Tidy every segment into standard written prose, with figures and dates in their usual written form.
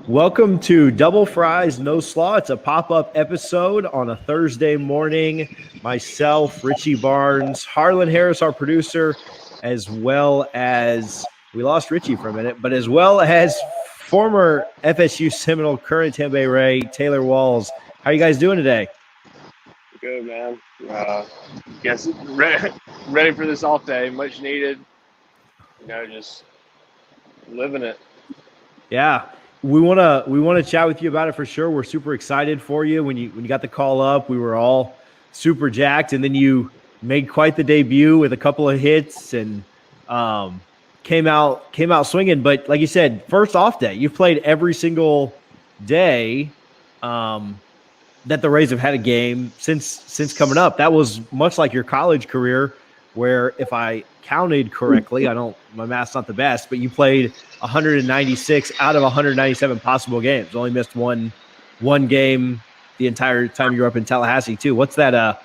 Welcome to Double Fries No Slaw. It's a pop-up episode on a Thursday morning. Myself, Richie Barnes, Harlan Harris, our producer, as well as we lost Richie for a minute, but as well as former FSU Seminole, current Tampa Bay Ray, Taylor Walls. How are you guys doing today? Good, man. Guess ready for this off day. Much needed. Just living it. Yeah. We wanna chat with you about it for sure. We're super excited for you. When you got the call up, we were all super jacked, and then you made quite the debut with a couple of hits and came out swinging. But like you said, first off day, you've played every single day that the Rays have had a game since coming up. That was much like your college career, where if I counted correctly, my math's not the best, but you played 196 out of 197 possible games. Only missed one game the entire time you were up in Tallahassee too. What's that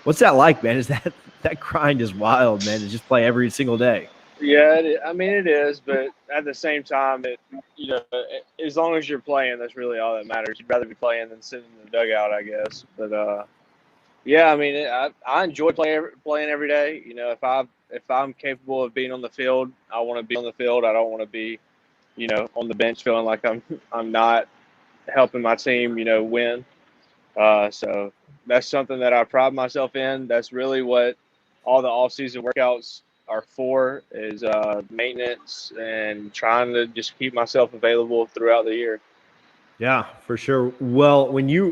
like, man? Is that grind is wild, man, to just play every single day. Yeah, it is, but at the same time, as long as you're playing, that's really all that matters. You'd rather be playing than sitting in the dugout, I guess. But yeah, I enjoy playing every day. If I'm capable of being on the field, I want to be on the field. I don't want to be, on the bench feeling like I'm not helping my team, win. So that's something that I pride myself in. That's really what all the off-season workouts are for, is maintenance and trying to just keep myself available throughout the year. Yeah, for sure. Well,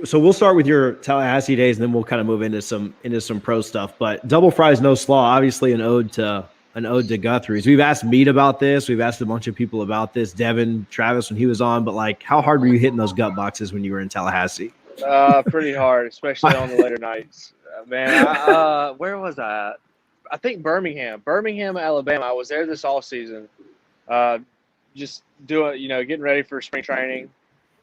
so we'll start with your Tallahassee days, and then we'll kind of move into some pro stuff. But Double Fries No Slaw, obviously an ode to Guthrie's. We've asked Meat about this. We've asked a bunch of people about this. Devin, Travis, when he was on. But like, how hard were you hitting those gut boxes when you were in Tallahassee? Pretty hard, especially on the later nights. Man, where was I at? I think Birmingham, Alabama. I was there this all season, just getting ready for spring training.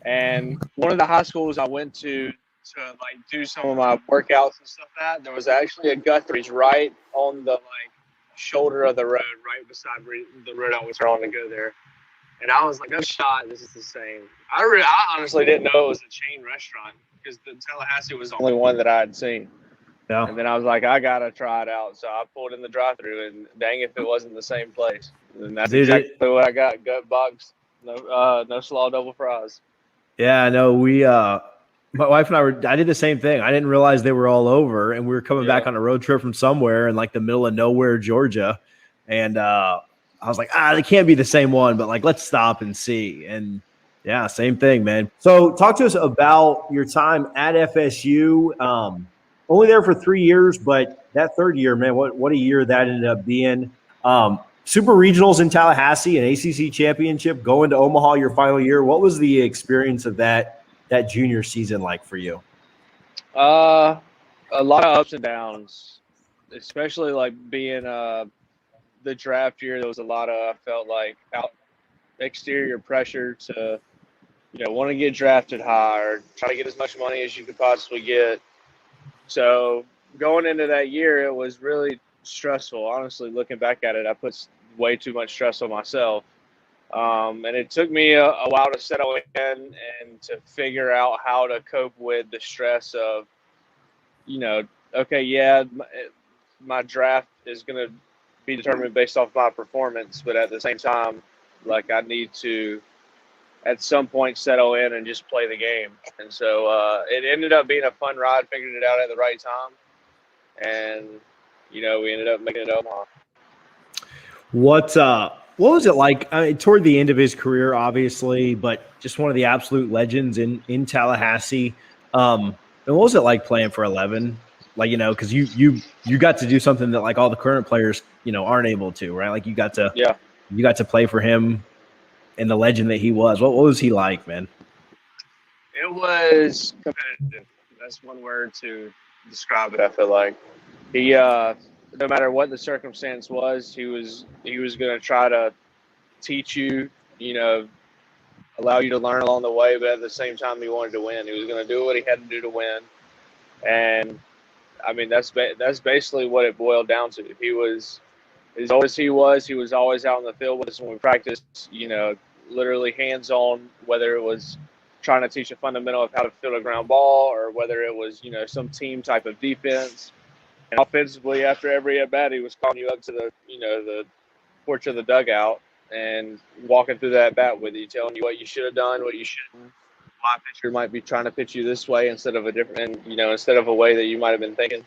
And one of the high schools I went to like do some of my workouts and stuff there was actually a Guthrie's right on the shoulder of the road, right beside the road I was on to go there. And I was like, no shot, this is the same. I honestly didn't know it was a chain restaurant, because the Tallahassee was the only one that I had seen. Yeah. And then I was like, I gotta try it out. So I pulled in the drive-through, and dang if it wasn't the same place. And that's exactly what I got: gut box, no slaw, double fries. Yeah, no, my wife and I did the same thing. I didn't realize they were all over, and we were coming back on a road trip from somewhere in like the middle of nowhere, Georgia. And I was like, they can't be the same one, but like, let's stop and see. And yeah, same thing, man. So talk to us about your time at FSU. Only there for 3 years, but that third year, man, what a year that ended up being. Super regionals in Tallahassee, an ACC championship, going to Omaha your final year. What was the experience of that junior season like for you? A lot of ups and downs, especially like being the draft year. There was a lot of, I felt like, exterior pressure to, want to get drafted high or try to get as much money as you could possibly get. So going into that year, it was really stressful. Honestly, looking back at it, I put way too much stress on myself. And it took me a while to settle in and to figure out how to cope with the stress of, okay, yeah, my draft is going to be determined based off my performance, but at the same time, like, I need to at some point settle in and just play the game. And so it ended up being a fun ride, figuring it out at the right time. And, we ended up making it Omaha. What was it like? I mean, toward the end of his career, obviously, but just one of the absolute legends in Tallahassee. And what was it like playing for 11? Like, because you got to do something that like all the current players, aren't able to, right? Like you got to play for him and the legend that he was. What was he like, man? It was competitive. That's one word to describe it. I feel like he, no matter what the circumstance was, he was going to try to teach you, allow you to learn along the way, but at the same time, he wanted to win. He was going to do what he had to do to win. And that's basically what it boiled down to. He was, as old as he was always out in the field with us when we practiced, literally hands-on, whether it was trying to teach a fundamental of how to field a ground ball or whether it was, some team type of defense. And offensively, after every at-bat, he was calling you up to the porch of the dugout and walking through that bat with you, telling you what you should have done, what you shouldn't. My pitcher might be trying to pitch you this way instead of instead of a way that you might have been thinking.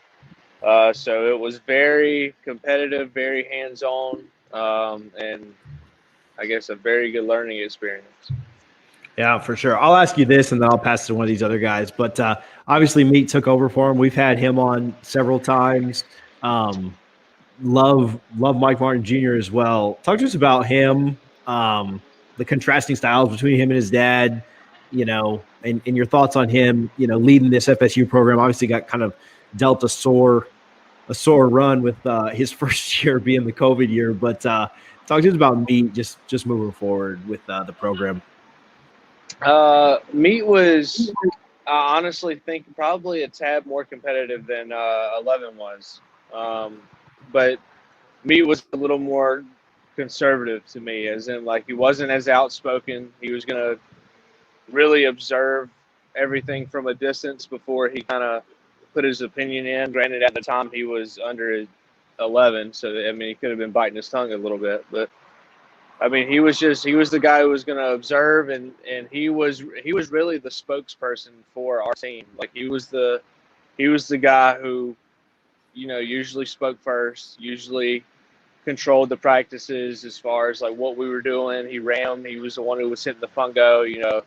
So it was very competitive, very hands-on, and I guess a very good learning experience. Yeah, for sure. I'll ask you this, and then I'll pass to one of these other guys. But obviously, Meat took over for him. We've had him on several times. Love Mike Martin Jr. as well. Talk to us about him, the contrasting styles between him and his dad, and your thoughts on him, leading this FSU program. Obviously got kind of dealt a sore run with his first year being the COVID year. But talk to us about Meat just moving forward with the program. Meat was, I honestly think, probably a tad more competitive than 11 was. But Meat was a little more conservative to me, as in, he wasn't as outspoken. He was going to really observe everything from a distance before he kind of put his opinion in. Granted, at the time, he was under 11, so, he could have been biting his tongue a little bit. But, he was the guy who was going to observe, and he was really the spokesperson for our team. He was the guy who, usually spoke first, usually controlled the practices as far as what we were doing. He ran. He was the one who was hitting the fungo,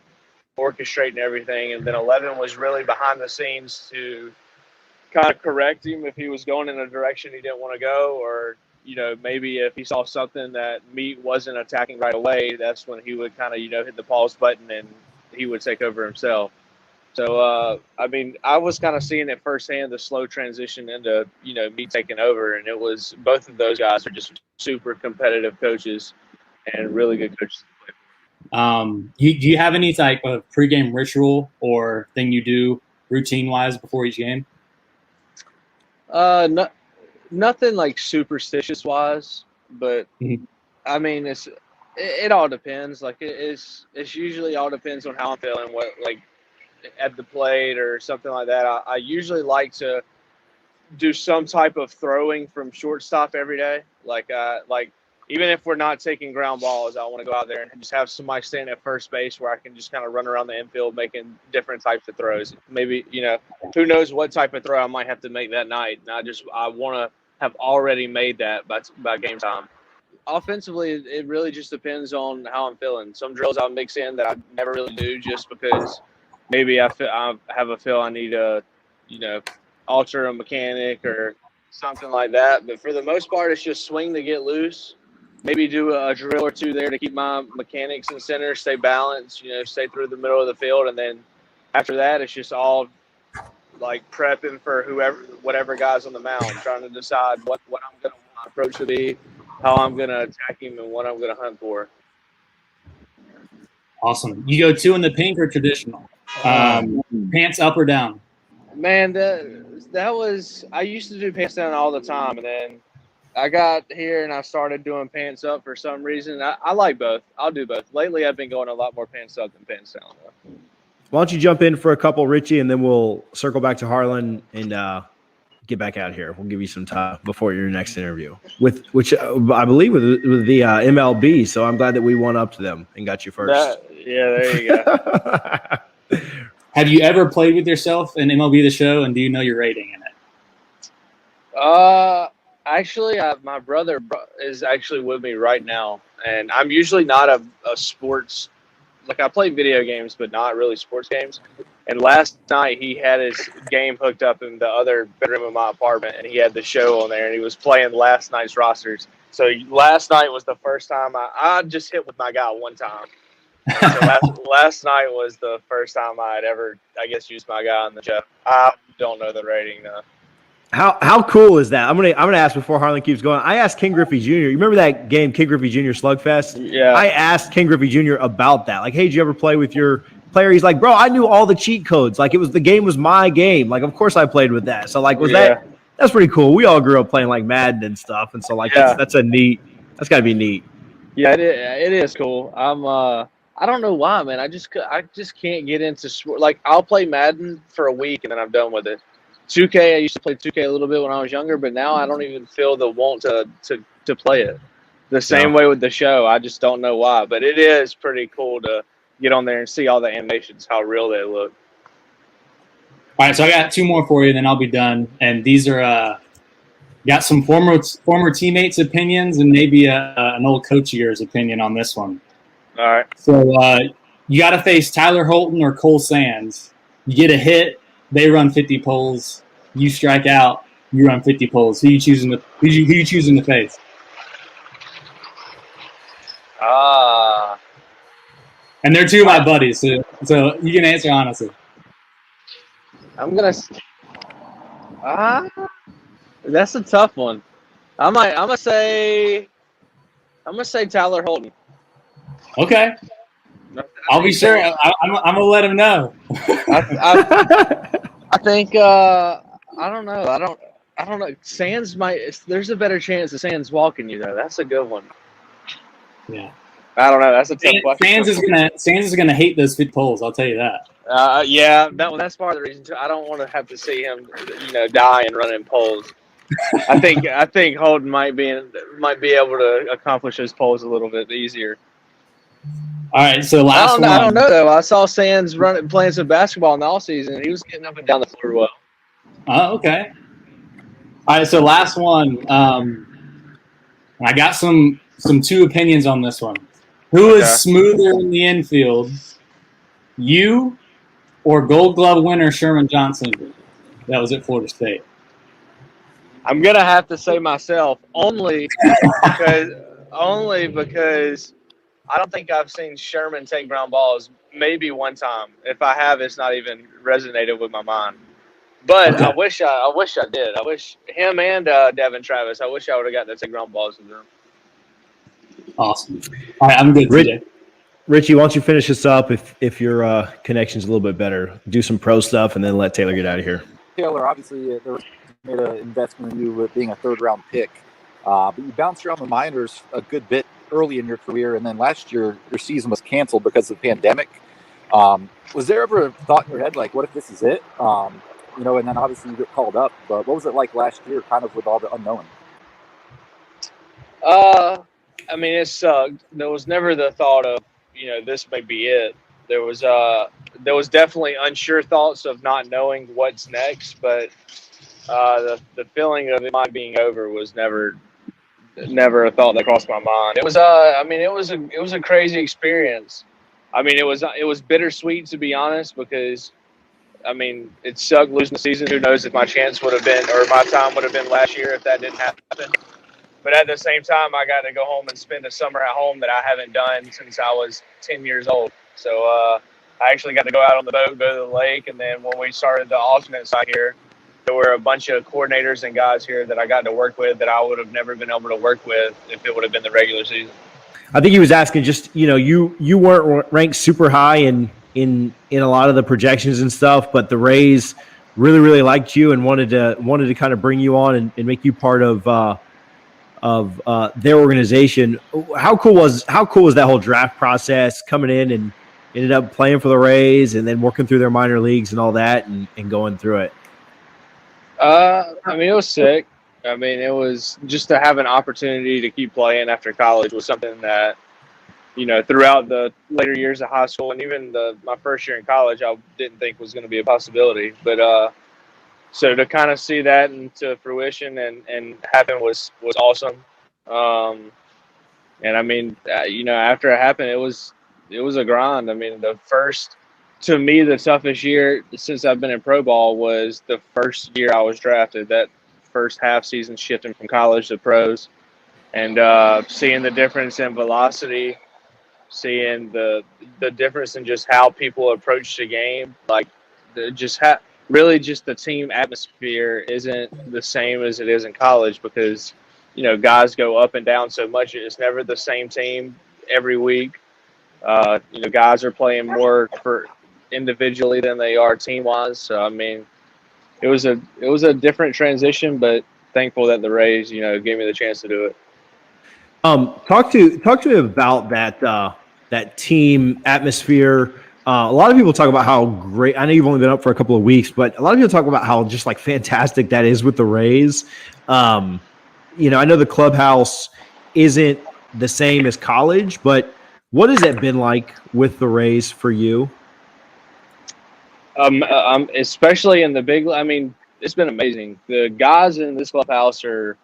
orchestrating everything. And then 11 was really behind the scenes to kind of correct him if he was going in a direction he didn't want to go, or, maybe if he saw something that Meat wasn't attacking right away, that's when he would kind of, hit the pause button and he would take over himself. So, I was kind of seeing it firsthand, the slow transition into, me taking over. And it was, both of those guys are just super competitive coaches and really good coaches to play for. Do you have any type of pregame ritual or thing you do routine-wise before each game? Nothing superstitious-wise, but, it all depends. It's usually all depends on how I'm feeling, what, at the plate or something like that. I usually like to do some type of throwing from shortstop every day. Even if we're not taking ground balls, I want to go out there and just have somebody stand at first base where I can just kind of run around the infield making different types of throws. Maybe, who knows what type of throw I might have to make that night. And I want to have already made that by game time. Offensively, it really just depends on how I'm feeling. Some drills I'll mix in that I never really do just because maybe I have a feel I need to, alter a mechanic or something like that. But for the most part, it's just swing to get loose. Maybe do a drill or two there to keep my mechanics in center, stay balanced, stay through the middle of the field. And then after that, it's just all prepping for whatever guy's on the mound, trying to decide what I'm going to want my approach to be, how I'm going to attack him, and what I'm going to hunt for. Awesome. You go 2 in the pink or traditional? Pants up or down? Man, that was – I used to do pants down all the time, and then I got here and I started doing pants up for some reason. I like both. I'll do both. Lately, I've been going a lot more pants up than pants down, though. Why don't you jump in for a couple, Richie, and then we'll circle back to Harlan and get back out here. We'll give you some time before your next interview, which I believe with the MLB. So I'm glad that we won up to them and got you first. There you go. Have you ever played with yourself in MLB The Show, and do you know your rating in it? Actually, my brother is actually with me right now, and I'm usually not a sports. I play video games, but not really sports games. And last night he had his game hooked up in the other bedroom of my apartment, and he had the show on there, and he was playing last night's rosters. So last night was the first time I just hit with my guy one time. So last night was the first time I had ever, used my guy on the show. I don't know the rating though. How cool is that? I'm gonna ask before Harlan keeps going. I asked King Griffey Jr. You remember that game, King Griffey Jr. Slugfest? Yeah. I asked King Griffey Jr. about that. Hey, did you ever play with your player? He's like, bro, I knew all the cheat codes. The game was my game. Of course I played with that. So that's pretty cool. We all grew up playing Madden and stuff, and so that's got to be neat. Yeah, it is cool. I don't know why, man. I just can't get into sport. Like, I'll play Madden for a week and then I'm done with it. 2K, I used to play 2K a little bit when I was younger, but now I don't even feel the want to play it. The same way with the show. I just don't know why, but it is pretty cool to get on there and see all the animations, how real they look. All right, so I got 2 more for you, then I'll be done. And these are got some former teammates' opinions and maybe an old coach of yours' opinion on this one. All right. So you got to face Tyler Holton or Cole Sands. You get a hit, they run 50 poles. You strike out, you run 50 poles. Who you choosing to face? And they're 2 of my buddies, so you can answer honestly. I'm gonna. That's a tough one. I'm gonna say Tyler Holton. Okay. I'll be sure. I'm gonna let him know. I think. I don't know. I don't know. Sands might. There's a better chance of Sands walking you though. That's a good one. Yeah. I don't know. That's a tough question. Sands is gonna hate those 50 poles. I'll tell you that. Yeah. That's part of the reason too. I don't want to have to see him, die and running poles. I think Holden might be able to accomplish his poles a little bit easier. All right, so last one. I don't know though. I saw Sands playing some basketball in the off season. He was getting up and down the floor well. Oh, okay. All right, so last one. I got some 2 opinions on this one. Who is smoother in the infield, you or Gold Glove winner Sherman Johnson? That was at Florida State. I'm gonna have to say myself only because I don't think I've seen Sherman take ground balls. Maybe one time. If I have, it's not even resonated with my mind. But okay. I wish I did. I wish him and Devin Travis. I wish I would have gotten to take ground balls with them. Awesome. All right, I'm good. Richie, why don't you finish this up? If your connection's a little bit better, do some pro stuff, and then let Taylor get out of here. Taylor, obviously, there was made an investment in you with being a 3rd-round pick, but you bounced around the minors a good bit early in your career, and then last year your season was canceled because of the pandemic. Was there ever a thought in your head like, what if this is it? And then obviously you get called up, but what was it like last year, kind of with all the unknown? I mean, it sucked. There was never the thought of, this may be it. There was definitely unsure thoughts of not knowing what's next, but the feeling of it might being over was never a thought that crossed my mind. It was it was a crazy experience. I mean, it was bittersweet, to be honest, because it sucked losing the season. Who knows if my chance would have been, or my time would have been last year if that didn't happen. But at the same time, I got to go home and spend a summer at home that I haven't done since I was 10 years old. So I actually got to go out on the boat, go to the lake, and then when we started the alternate site here, there were a bunch of coordinators and guys here that I got to work with that I would have never been able to work with if it would have been the regular season. I think he was asking just, you weren't ranked super high in a lot of the projections and stuff, but the Rays really, really liked you and wanted to kind of bring you on and make you part of their organization. How cool was that whole draft process, coming in and ended up playing for the Rays and then working through their minor leagues and all that and going through it? It was sick. It was just to have an opportunity to keep playing after college was something that, throughout the later years of high school and even my first year in college, I didn't think was going to be a possibility. But so to kind of see that into fruition and happen was awesome. After it happened, it was a grind. To me, the toughest year since I've been in pro ball was the first year I was drafted. That first half season shifting from college to pros, and seeing the difference in velocity, seeing the difference in just how people approach the game, like really just the team atmosphere isn't the same as it is in college because guys go up and down so much. It's never the same team every week. Guys are playing more for individually than they are team wise. So it was a different transition, but thankful that the Rays gave me the chance to do it. Talk to me about that that team atmosphere. A lot of people talk about how great. I know you've only been up for a couple of weeks, but a lot of people talk about how just like fantastic that is with the Rays. I know the clubhouse isn't the same as college, but what has that been like with the Rays for you? Especially in the big. I mean, it's been amazing. The guys in this clubhouse are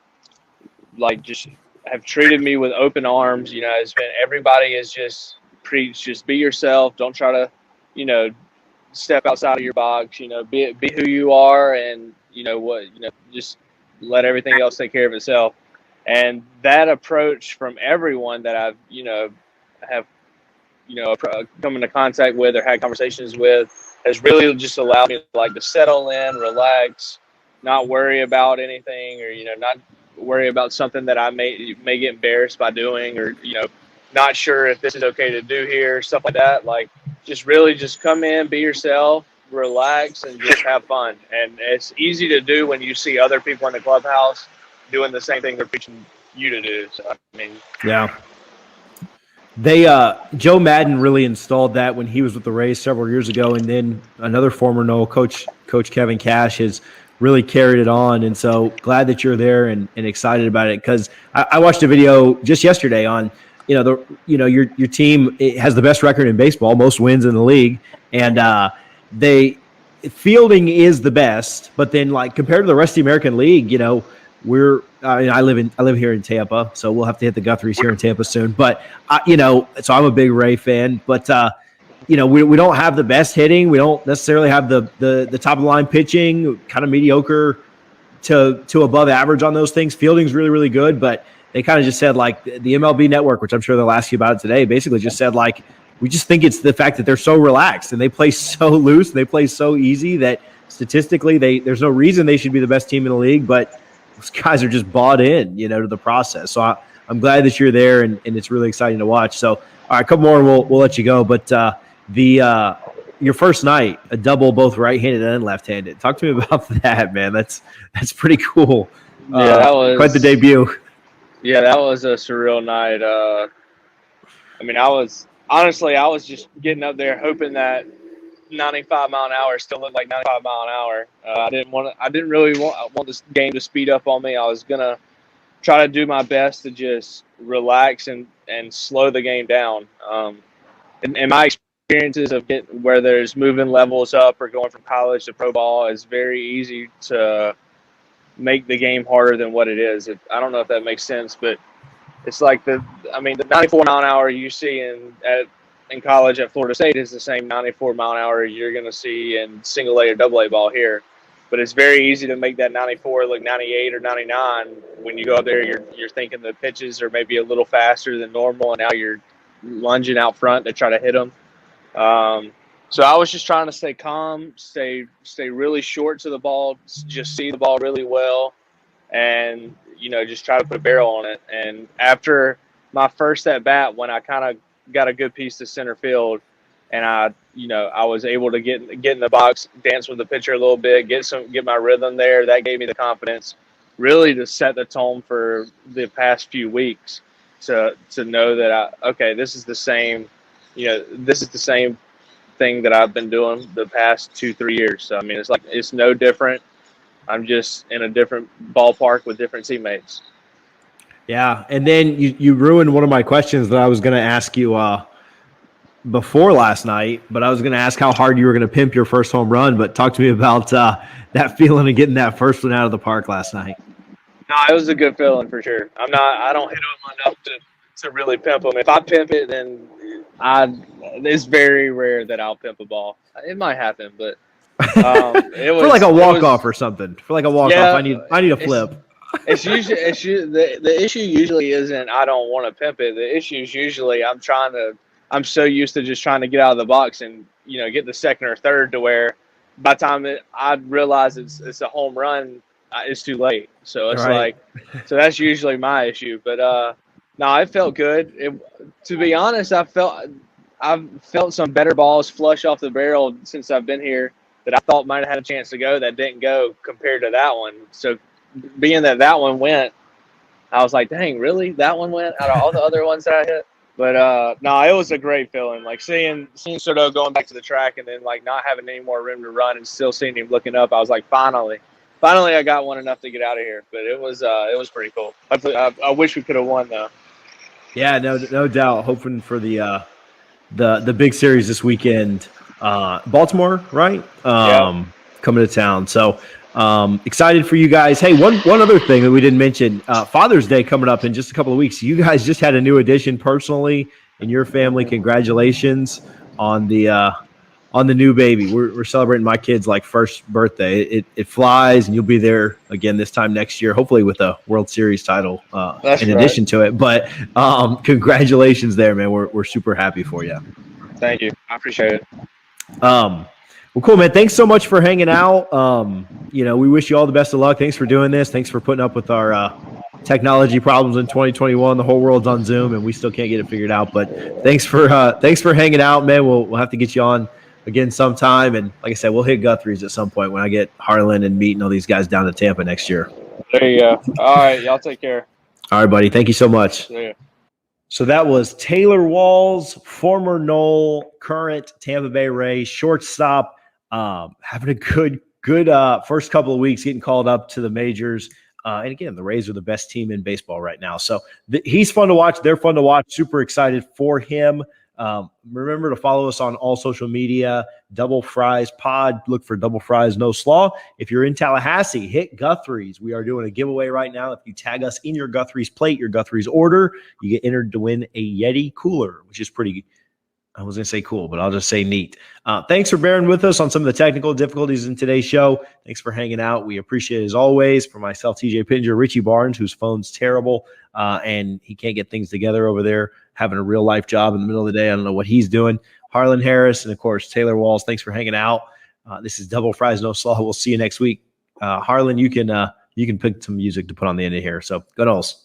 like just have treated me with open arms. It's been everybody is just preach, just be yourself. Don't try to, step outside of your box. Be who you are, and just let everything else take care of itself. And that approach from everyone that I've have come into contact with or had conversations with has really just allowed me to settle in, relax, not worry about anything, or not worry about something that I may get embarrassed by doing, or not sure if this is okay to do here, stuff like that. Just really just come in, be yourself, relax, and just have fun. And it's easy to do when you see other people in the clubhouse doing the same thing they're preaching you to do. So yeah. They Joe Madden really installed that when he was with the Rays several years ago, and then another former Nole coach Kevin Cash has really carried it on. And so glad that you're there and excited about it, because I watched a video just yesterday on your team has the best record in baseball, most wins in the league, and fielding is the best, but then compared to the rest of the American League, I live here in Tampa, so we'll have to hit the Guthries here in Tampa soon. But so I'm a big Ray fan. But we don't have the best hitting. We don't necessarily have the top of the line pitching. Kind of mediocre to above average on those things. Fielding's really, really good, but they kind of just said the MLB Network, which I'm sure they'll ask you about it today, basically just said we just think it's the fact that they're so relaxed and they play so loose and they play so easy that statistically there's no reason they should be the best team in the league, but those guys are just bought in, to the process. So I'm glad that you're there, and it's really exciting to watch. So, all right, a couple more, and we'll let you go. But your first night, a double, both right-handed and left-handed. Talk to me about that, man. That's pretty cool. Yeah, that was quite the debut. Yeah, that was a surreal night. I was just getting up there hoping that 95 mile an hour still looked like 95 mile an hour. I didn't really want this game to speed up on me. I was gonna try to do my best to just relax and slow the game down. In my experiences of where there's moving levels up or going from college to pro ball, is very easy to make the game harder than what it is. I don't know if that makes sense, but it's the 94 mile an hour you see in college at Florida State is the same 94 mile an hour you're going to see in single A or double A ball here. But it's very easy to make that 94 look 98 or 99 when you go up there. You're thinking the pitches are maybe a little faster than normal, and now you're lunging out front to try to hit them. So I was just trying to stay calm, stay really short to the ball, just see the ball really well, and just try to put a barrel on it. And after my first at bat, when I kind of got a good piece to center field, and I was able to get in the box, dance with the pitcher a little bit, get my rhythm there. That gave me the confidence, really, to set the tone for the past few weeks, to know that this is the same, this is the same thing that I've been doing the past 2-3 years. So it's no different. I'm just in a different ballpark with different teammates. Yeah, and then you ruined one of my questions that I was going to ask you before last night, but I was going to ask how hard you were going to pimp your first home run. But talk to me about that feeling of getting that first one out of the park last night. No, it was a good feeling for sure. I don't hit them enough to really pimp them. If I pimp it, then it's very rare that I'll pimp a ball. It might happen, but it was for a walk-off or something. For a walk-off, yeah, I need a flip. It's usually the issue usually isn't I don't want to pimp it. The issue is usually I'm so used to just trying to get out of the box and get the second or third, to where by the time I realize it's a home run, it's too late. So it's right. So that's usually my issue. But no, it felt good. To be honest, I've felt some better balls flush off the barrel since I've been here that I thought might have had a chance to go that didn't go compared to that one. So being that one went, I was like, dang, really? That one went out of all the other ones that I hit? But no, it was a great feeling. Like seeing Soto going back to the track and then like not having any more room to run and still seeing him looking up. I was like, finally I got one enough to get out of here. But it was pretty cool. I wish we could have won though. Yeah, no doubt. Hoping for the big series this weekend. Baltimore, right? Coming to town. So excited for you guys. Hey, one other thing that we didn't mention, Father's Day coming up in just a couple of weeks. You guys just had a new addition personally in your family. Congratulations on the new baby. We're celebrating my kid's like first birthday. It flies, and you'll be there again this time next year, hopefully with a World Series title in addition to it. But congratulations there, man. We're super happy for you. Thank you. I appreciate it. Well, cool, man. Thanks so much for hanging out. We wish you all the best of luck. Thanks for doing this. Thanks for putting up with our technology problems in 2021. The whole world's on Zoom, and we still can't get it figured out. But thanks for hanging out, man. We'll have to get you on again sometime. And like I said, we'll hit Guthrie's at some point when I get Harlan and meeting all these guys down to Tampa next year. There you go. All right, y'all take care. All right, buddy. Thank you so much. See ya. So that was Taylor Walls, former Nole, current Tampa Bay Rays shortstop, having a good first couple of weeks, getting called up to the majors. And again, the Rays are the best team in baseball right now. So he's fun to watch. They're fun to watch. Super excited for him. Remember to follow us on all social media, Double Fries Pod. Look for Double Fries No Slaw. If you're in Tallahassee, hit Guthrie's. We are doing a giveaway right now. If you tag us in your Guthrie's plate, your Guthrie's order, you get entered to win a Yeti cooler, which is pretty, I was going to say cool, but I'll just say neat. Thanks for bearing with us on some of the technical difficulties in today's show. Thanks for hanging out. We appreciate it as always. For myself, TJ Pinger, Richie Barnes, whose phone's terrible, and he can't get things together over there, having a real life job in the middle of the day. I don't know what he's doing. Harlan Harris, and of course, Taylor Walls. Thanks for hanging out. This is Double Fries No Slaw. We'll see you next week. Harlan, you can pick some music to put on the end of here. So go Noles.